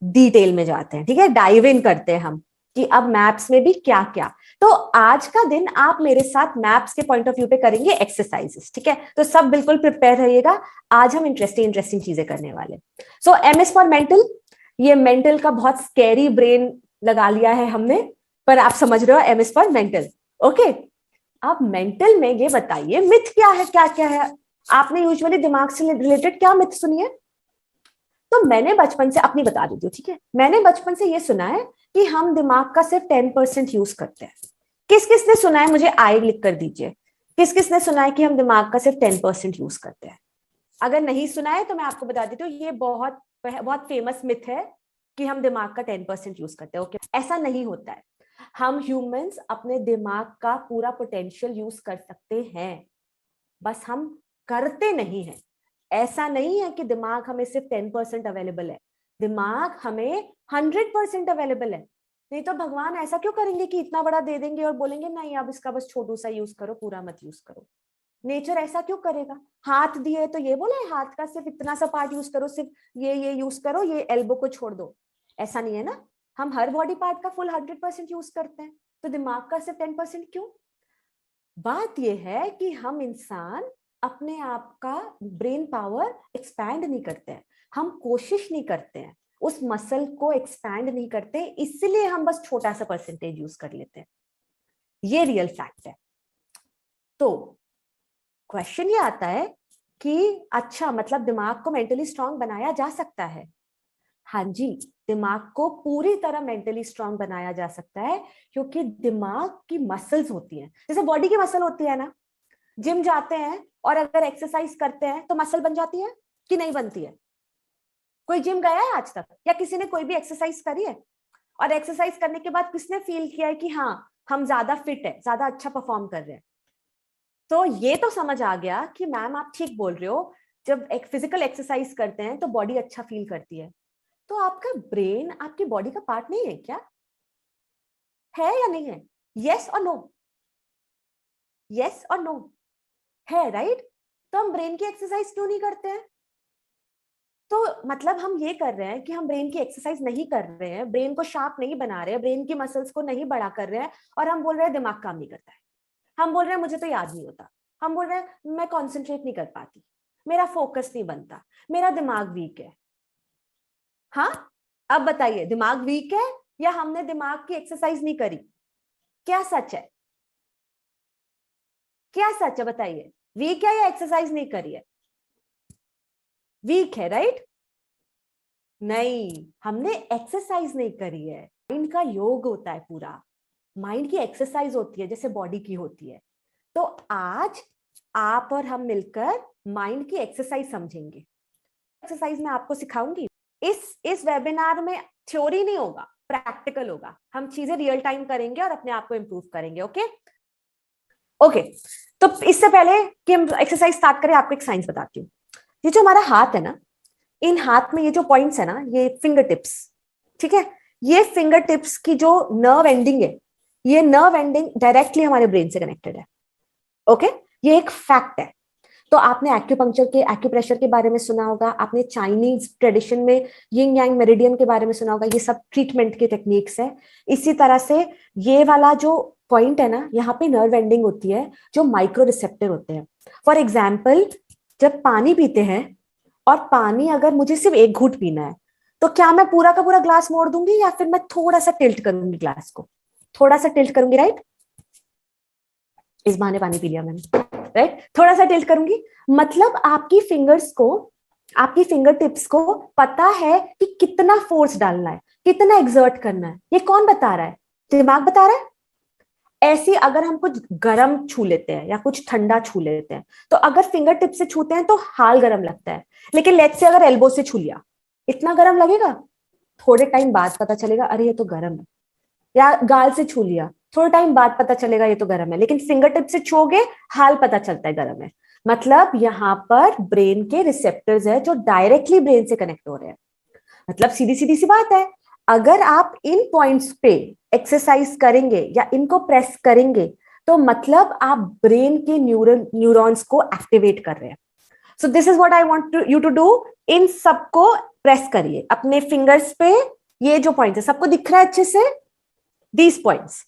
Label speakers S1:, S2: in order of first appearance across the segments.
S1: Detail में जाते हैं, ठीक है, डाइव इन करते हैं हम कि अब मैप्स में भी क्या क्या। तो आज का दिन आप मेरे साथ मैप्स के पॉइंट ऑफ व्यू पे करेंगे एक्सरसाइजेस, ठीक है, तो सब बिल्कुल प्रिपेयर रहिएगा, आज हम इंटरेस्टिंग इंटरेस्टिंग चीजें करने वाले। सो एम एस फॉर मेंटल, ये मेंटल का बहुत स्कैरी ब्रेन लगा लिया है हमने, पर आप समझ रहे हो M S for mental, okay. अब मेंटल में ये बताइए मिथ क्या है, क्या क्या है, आपने यूजुअली दिमाग से रिलेटेड क्या मिथ सुनी है? तो मैंने बचपन से अपनी बता देती हूँ, ठीक है, मैंने बचपन से ये सुना है कि हम दिमाग का सिर्फ 10% यूज करते हैं। किस किसने सुना है, मुझे आई लिख कर दीजिए, किस किसने सुना है कि हम दिमाग का सिर्फ 10% यूज करते हैं? अगर नहीं सुना है तो मैं आपको बता देती हूँ, ये बहुत बहुत फेमस मिथ है कि हम दिमाग का 10% यूज करते हैं। ओके, ऐसा नहीं होता है, हम ह्यूमंस अपने दिमाग का पूरा पोटेंशियल यूज कर सकते हैं, बस हम करते नहीं है। ऐसा नहीं है कि दिमाग हमें सिर्फ 10% अवेलेबल है, दिमाग हमें 100% अवेलेबल है। नहीं तो भगवान ऐसा क्यों करेंगे कि इतना बड़ा दे देंगे और बोलेंगे नहीं अब इसका बस छोटू सा यूज करो, पूरा मत यूज करो। नेचर ऐसा क्यों करेगा? हाथ दिए तो ये बोले हाथ का सिर्फ इतना सा पार्ट यूज करो, सिर्फ ये यूज करो, ये एल्बो को छोड़ दो, ऐसा नहीं है ना। हम हर बॉडी पार्ट का फुल 100% यूज करते हैं, तो दिमाग का सिर्फ 10% क्यों? बात यह है कि हम इंसान अपने आप का ब्रेन पावर एक्सपैंड नहीं करते हैं, हम कोशिश नहीं करते हैं, उस मसल को एक्सपैंड नहीं करते, इसलिए हम बस छोटा सा परसेंटेज यूज कर लेते हैं। ये रियल फैक्ट है। तो क्वेश्चन ये आता है कि अच्छा मतलब दिमाग को मेंटली स्ट्रांग बनाया जा सकता है? हाँ जी, दिमाग को पूरी तरह मेंटली स्ट्रांग बनाया जा सकता है, क्योंकि दिमाग की मसल्स होती हैं, जैसे बॉडी की मसल होती है ना, जिम जाते हैं और अगर एक्सरसाइज करते हैं तो मसल बन जाती है कि नहीं बनती है? कोई जिम गया है आज तक, या किसी ने कोई भी एक्सरसाइज करी है? और एक्सरसाइज करने के बाद किसने फील किया है कि हाँ हम ज्यादा फिट है, ज्यादा अच्छा परफॉर्म कर रहे हैं? तो ये तो समझ आ गया कि मैम आप ठीक बोल रहे हो, जब एक फिजिकल एक्सरसाइज करते हैं तो बॉडी अच्छा फील करती है। तो आपका ब्रेन आपकी बॉडी का पार्ट नहीं है क्या? है या नहीं है? यस और नो, यस और नो, है राइट? तो हम ब्रेन की एक्सरसाइज क्यों नहीं करते हैं? तो मतलब हम ये कर रहे हैं कि हम ब्रेन की एक्सरसाइज नहीं कर रहे हैं, ब्रेन को शार्प नहीं बना रहे हैं, ब्रेन की मसल्स को नहीं बड़ा कर रहे हैं, और हम बोल रहे हैं दिमाग काम नहीं करता है, हम बोल रहे हैं मुझे तो याद नहीं होता, हम बोल रहे हैं मैं कॉन्सेंट्रेट नहीं कर पाती, मेरा फोकस नहीं बनता, मेरा दिमाग वीक है। हाँ, अब बताइए दिमाग वीक है या हमने दिमाग की एक्सरसाइज नहीं करी? क्या सच है? क्या सच है बताइए, वीक है या एक्सरसाइज नहीं करी है? वीक है राइट? नहीं, हमने एक्सरसाइज नहीं करी है। माइंड का योग होता है पूरा, माइंड की एक्सरसाइज होती है जैसे बॉडी की होती है। तो आज आप और हम मिलकर माइंड की एक्सरसाइज समझेंगे। एक्सरसाइज मैं आपको सिखाऊंगी। इस वेबिनार में थ्योरी नहीं होगा, प्रैक्टिकल होगा, हम चीजें रियल टाइम करेंगे और अपने आप को इंप्रूव करेंगे। ओके ओके, तो इससे पहले कि हम एक्सरसाइज स्टार्ट करें, आपको एक साइंस बताती हूँ। ये जो हमारा हाथ है ना, इन हाथ में ये जो पॉइंट्स है ना, ये फिंगर टिप्स, ठीक है, ये फिंगर टिप्स की जो नर्व एंडिंग है, ये नर्व एंडिंग डायरेक्टली हमारे ब्रेन से कनेक्टेड है। ओके, ये एक फैक्ट है। तो आपने एक्यूपंक्चर के, एक्यूप्रेशर के बारे में सुना होगा, आपने चाइनीज ट्रेडिशन में यिंग यांग मेरिडियन के बारे में सुना होगा, ये सब ट्रीटमेंट के टेक्निक्स है। इसी तरह से ये वाला जो पॉइंट है ना, यहाँ पे नर्व एंडिंग होती है जो माइक्रो रिसेप्टर होते हैं। फॉर एग्जाम्पल, जब पानी पीते हैं, और पानी अगर मुझे सिर्फ एक घूंट पीना है, तो क्या मैं पूरा का पूरा ग्लास मोड़ दूंगी या फिर मैं थोड़ा सा टिल्ट करूंगी ग्लास को? थोड़ा सा टिल्ट करूंगी राइट? इस बहाने पानी पी लिया मैंने राइट, थोड़ा सा टिल्ट करूंगी। मतलब आपकी फिंगर्स को, आपकी फिंगर टिप्स को पता है कि कितना फोर्स डालना है, कितना एक्सर्ट करना है। ये कौन बता रहा है? दिमाग बता रहा है। ऐसी अगर हम कुछ गर्म छू लेते हैं या कुछ ठंडा छू लेते हैं, तो अगर फिंगर टिप से छूते हैं तो हाल गर्म लगता है, लेकिन लेट्स से अगर एल्बो से छू लिया, इतना गर्म लगेगा? थोड़े टाइम बाद पता चलेगा अरे ये तो गर्म है। या गाल से छू लिया, थोड़े टाइम बाद पता चलेगा ये तो गर्म है, लेकिन फिंगर टिप से छूओगे हाल पता चलता है गर्म है। मतलब यहाँ पर ब्रेन के रिसेप्टर्स है जो डायरेक्टली ब्रेन से कनेक्ट हो रहे हैं। मतलब सीधी सीधी सी बात है, अगर आप इन पॉइंट्स पे एक्सरसाइज करेंगे या इनको प्रेस करेंगे, तो मतलब आप ब्रेन के न्यूरॉन्स को एक्टिवेट कर रहे हैं। So this is what I want you to do, इन सबको प्रेस करिए अपने फिंगर्स पे, ये जो पॉइंट है सबको दिख रहा है अच्छे से, these points,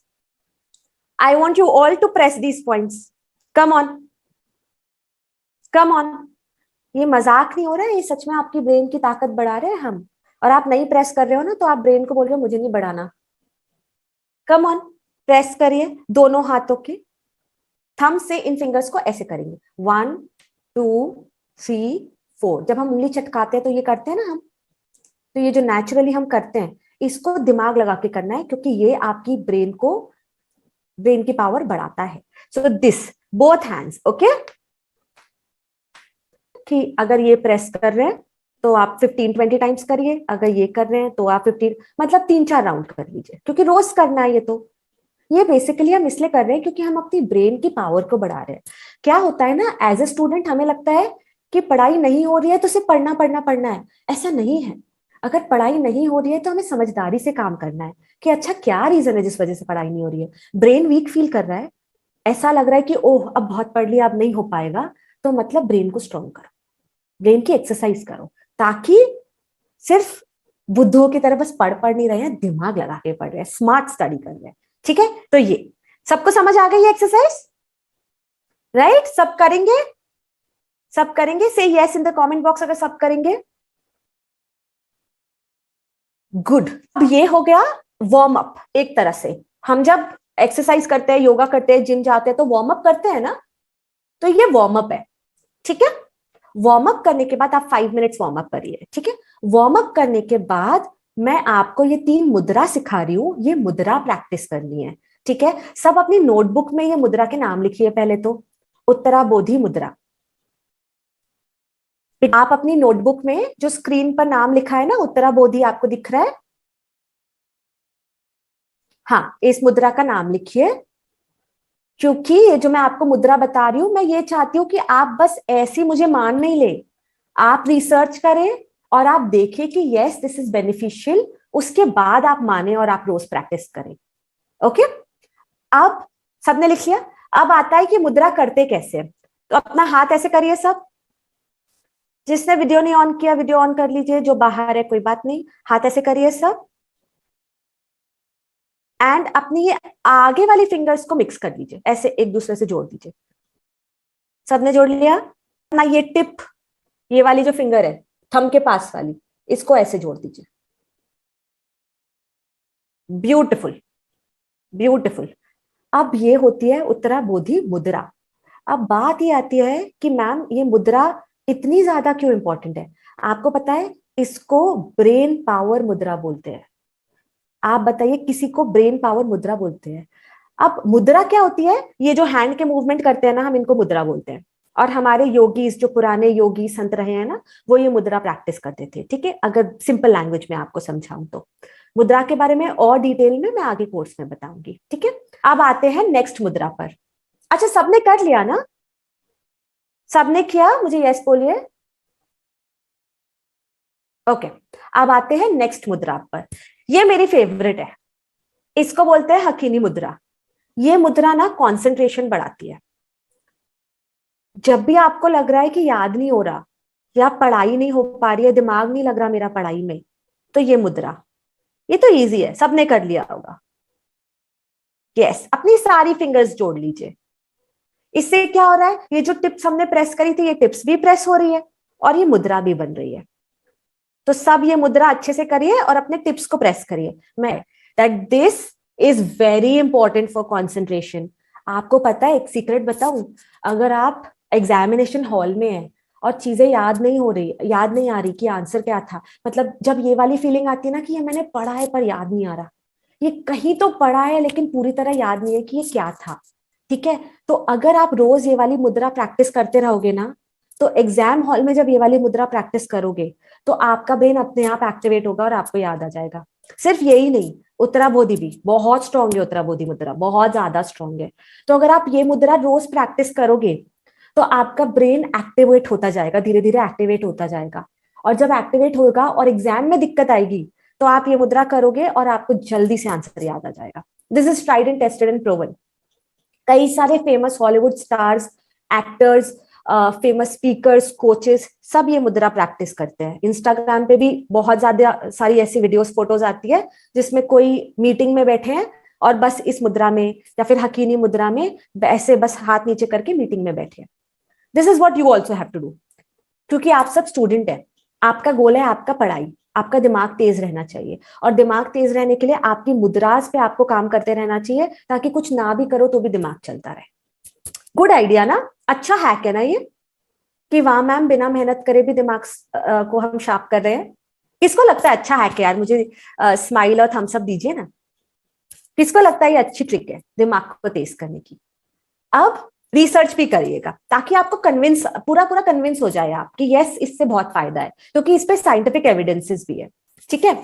S1: I want you all to press these points, come on come on. ये मजाक नहीं हो रहा है, ये सच में आपकी ब्रेन की ताकत बढ़ा रहे हैं हम। और आप नहीं प्रेस कर रहे हो ना, तो आप ब्रेन को बोल रहे हो मुझे नहीं बढ़ाना। कम ऑन, प्रेस करिए दोनों हाथों के, थंब से इन फिंगर्स को ऐसे करेंगे, 1 2 3 4। जब हम उंगली चटकाते हैं तो ये करते हैं ना हम, तो ये जो नेचुरली हम करते हैं इसको दिमाग लगा के करना है, क्योंकि ये आपकी ब्रेन की पावर बढ़ाता है। So this both hands, okay. कि अगर ये प्रेस कर रहे हैं तो आप 15-20 टाइम्स करिए, अगर ये कर रहे हैं तो आप 15, मतलब 3-4 राउंड कर लीजिए, क्योंकि रोज करना है ये। तो ये बेसिकली हम इसलिए कर रहे हैं क्योंकि हम अपनी ब्रेन की पावर को बढ़ा रहे हैं। क्या होता है ना, एज ए स्टूडेंट हमें लगता है कि पढ़ाई नहीं हो रही है तो सिर्फ पढ़ना पढ़ना पढ़ना है, ऐसा नहीं है। अगर पढ़ाई नहीं हो रही है तो हमें समझदारी से काम करना है कि अच्छा क्या रीजन है जिस वजह से पढ़ाई नहीं हो रही है। ब्रेन वीक फील कर रहा है, ऐसा लग रहा है कि ओह अब बहुत पढ़ लिया अब नहीं हो पाएगा, तो मतलब ब्रेन को स्ट्रॉन्ग करो, ब्रेन की एक्सरसाइज करो, ताकि सिर्फ बुद्धों की तरह बस पढ़ नहीं रहे हैं, दिमाग लगा के पढ़ रहे हैं, स्मार्ट स्टडी कर रहे हैं। ठीक है, तो ये सबको समझ आ गई एक्सरसाइज, राइट? सब करेंगे, सब करेंगे, से yes in the comment box अगर सब करेंगे। गुड। अब ये हो गया वार्म अप। एक तरह से हम जब एक्सरसाइज करते हैं, योगा करते हैं, जिम जाते हैं तो वार्म अप करते हैं ना, तो ये वार्म अप है। ठीक है, वार्म अप करने के बाद आप 5 मिनट्स वार्म अप करिए। ठीक है, वार्म अप करने के बाद मैं आपको ये 3 मुद्रा सिखा रही हूं, ये मुद्रा प्रैक्टिस करनी है। ठीक है, सब अपनी नोटबुक में ये मुद्रा के नाम लिखिए। पहले तो उत्तरा बोधि मुद्रा, आप अपनी नोटबुक में जो स्क्रीन पर नाम लिखा है ना उत्तरा बोधि, आपको दिख रहा है? हाँ, इस मुद्रा का नाम लिखिए, क्योंकि ये जो मैं आपको मुद्रा बता रही हूं, मैं ये चाहती हूं कि आप बस ऐसी मुझे मान नहीं ले, आप रिसर्च करें और आप देखें कि यस दिस इज बेनिफिशियल, उसके बाद आप माने और आप रोज प्रैक्टिस करें। ओके, अब सबने लिख लिया? अब आता है कि मुद्रा करते कैसे। तो अपना हाथ ऐसे करिए सब, जिसने वीडियो नहीं ऑन किया वीडियो ऑन कर लीजिए, जो बाहर है कोई बात नहीं, हाथ ऐसे करिए सब, एंड अपनी ये आगे वाली फिंगर्स को मिक्स कर लीजिए, ऐसे एक दूसरे से जोड़ दीजिए। सबने जोड़ लिया ना? ये टिप, ये वाली जो फिंगर है थंब के पास वाली, इसको ऐसे जोड़ दीजिए। Beautiful, beautiful. अब ये होती है उत्तरा बोधि मुद्रा। अब बात ये आती है कि मैम ये मुद्रा इतनी ज्यादा क्यों इंपॉर्टेंट है? आपको पता है इसको ब्रेन पावर मुद्रा बोलते हैं। आप बताइए, किसी को ब्रेन पावर मुद्रा बोलते हैं? अब मुद्रा क्या होती है? ये जो हैंड के मूवमेंट करते हैं ना, हम इनको मुद्रा बोलते हैं। और हमारे योगीज, जो पुराने योगी संत रहे हैं ना, वो ये मुद्रा प्रैक्टिस करते थे। ठीक है, अगर सिंपल लैंग्वेज में आपको समझाऊं तो मुद्रा के बारे में और डिटेल में मैं आगे कोर्स में बताऊंगी। ठीक है, अब आते हैं नेक्स्ट मुद्रा पर। अच्छा, सबने कर लिया ना? सबने किया? मुझे यस बोलिए। ओके, अब आते हैं नेक्स्ट मुद्रा पर। ये मेरी फेवरेट है, इसको बोलते हैं हकीनी मुद्रा। ये मुद्रा ना कंसंट्रेशन बढ़ाती है। जब भी आपको लग रहा है कि याद नहीं हो रहा या पढ़ाई नहीं हो पा रही है, दिमाग नहीं लग रहा मेरा पढ़ाई में, तो ये मुद्रा, ये तो इजी है, सबने कर लिया होगा। यस, अपनी सारी फिंगर्स जोड़ लीजिए। इससे क्या हो रहा है, ये जो टिप्स हमने प्रेस करी थी, ये टिप्स भी प्रेस हो रही है और ये मुद्रा भी बन रही है। तो सब ये मुद्रा अच्छे से करिए और अपने टिप्स को प्रेस करिए। मैं that this is very important for concentration. आपको पता है, एक सीक्रेट बताऊं? अगर आप एग्जामिनेशन हॉल में है और चीजें याद नहीं हो रही, याद नहीं आ रही कि आंसर क्या था, मतलब जब ये वाली फीलिंग आती है ना कि ये मैंने पढ़ा है पर याद नहीं आ रहा, ये कहीं तो पढ़ा है लेकिन पूरी तरह याद नहीं है कि ये क्या था। ठीक है, तो अगर आप रोज ये वाली मुद्रा प्रैक्टिस करते रहोगे ना, तो एग्जाम हॉल में जब ये वाली मुद्रा प्रैक्टिस करोगे तो आपका ब्रेन अपने आप एक्टिवेट होगा और आपको याद आ जाएगा। सिर्फ यही नहीं, उत्तरा बोधि भी बहुत स्ट्रांग है, उत्तरा बोधि मुद्रा बहुत ज्यादा स्ट्रांग है। तो अगर आप ये मुद्रा रोज प्रैक्टिस करोगे तो आपका ब्रेन एक्टिवेट होता जाएगा, धीरे धीरे एक्टिवेट होता जाएगा। और जब एक्टिवेट होगा और एग्जाम में दिक्कत आएगी तो आप ये मुद्रा करोगे और आपको जल्दी से आंसर याद आ जाएगा। This is tried and tested and proven. कई सारे famous Hollywood stars, actors famous speakers, coaches सब ये मुद्रा प्रैक्टिस करते हैं। इंस्टाग्राम पे भी बहुत ज्यादा सारी ऐसी वीडियोस, फोटोज आती है जिसमें कोई मीटिंग में बैठे हैं और बस इस मुद्रा में या फिर हकीनी मुद्रा में ऐसे बस हाथ नीचे करके मीटिंग में बैठे हैं। This is what you also have to do, क्योंकि आप सब स्टूडेंट है, आपका गोल है आपका पढ़ाई, आपका दिमाग तेज रहना चाहिए, और दिमाग तेज रहने के लिए आपकी मुद्रास पे आपको काम करते रहना चाहिए, ताकि कुछ ना भी करो तो भी दिमाग चलता रहे। गुड आइडिया ना, अच्छा हैक है ना ये, कि वाह मैम बिना मेहनत करे भी दिमाग को हम शार्प कर रहे हैं। किसको लगता है अच्छा हैक है यार? मुझे स्माइल और थम्स अप दीजिए ना। किसको लगता है ये अच्छी ट्रिक है दिमाग को तेज करने की? अब रिसर्च भी करिएगा ताकि आपको कन्विंस, पूरा पूरा कन्विंस हो जाए आप कि यस इससे बहुत फायदा है, क्योंकि इस पे साइंटिफिक एविडेंसेस भी है। ठीक है,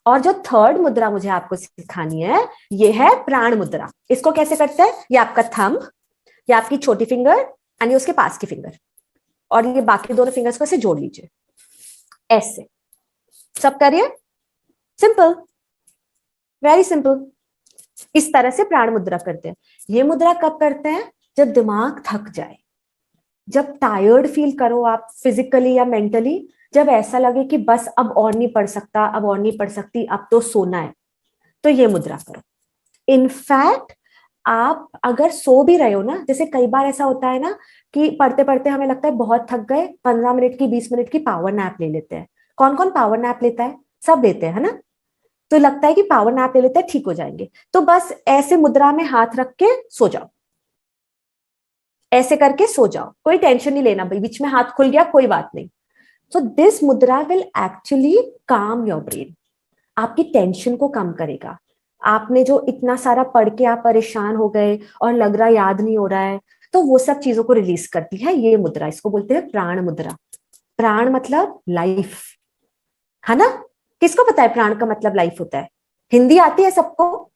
S1: और जो थर्ड मुद्रा मुझे आपको सिखानी है ये है प्राण मुद्रा। इसको कैसे करते हैं? ये आपका थंब, ये आपकी छोटी फिंगर एंड ये उसके पास की फिंगर, और ये बाकी दोनों फिंगर्स को ऐसे जोड़ लीजिए, ऐसे सब करिए। Simple, very simple. इस तरह से प्राण मुद्रा करते हैं। ये मुद्रा कब करते हैं? जब दिमाग थक जाए, जब टायर्ड फील करो आप फिजिकली या मेंटली, जब ऐसा लगे कि बस अब और नहीं पढ़ सकता, अब और नहीं पढ़ सकती, अब तो सोना है, तो ये मुद्रा करो। इनफैक्ट आप अगर सो भी रहे हो ना, जैसे कई बार ऐसा होता है ना कि पढ़ते पढ़ते हमें लगता है बहुत थक गए, 15 मिनट की 20 मिनट की पावर नैप ले लेते हैं। कौन कौन पावर नैप लेता है? सब लेते हैं, है ना? तो लगता है कि पावर नैप ले लेते हैं ठीक हो जाएंगे, तो बस ऐसे मुद्रा में हाथ रख के सो जाओ, ऐसे करके सो जाओ, कोई टेंशन नहीं लेना भाई, बीच में हाथ खुल गया कोई बात नहीं। सो दिस मुद्रा विल एक्चुअली काम योर ब्रेन, आपकी टेंशन को कम करेगा। आपने जो इतना सारा पढ़ के आप परेशान हो गए और लग रहा याद नहीं हो रहा है, तो वो सब चीजों को रिलीज करती है ये मुद्रा। इसको बोलते हैं प्राण मुद्रा। प्राण मतलब लाइफ, है ना? किसको पता है प्राण का मतलब लाइफ होता है? हिंदी आती है सबको?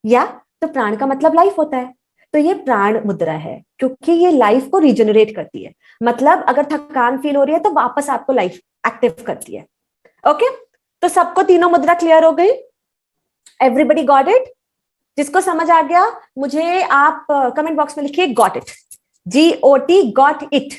S1: या तो प्राण का मतलब लाइफ होता है, तो ये प्राण मुद्रा है क्योंकि ये लाइफ को रिजेनरेट करती है। मतलब अगर थकान फील हो रही है तो वापस आपको लाइफ एक्टिव करती है। ओके, तो सबको तीनों मुद्रा क्लियर हो गई? Everybody got it? जिसको समझ आ गया मुझे आप कमेंट बॉक्स में लिखिए got it, GOT, got it.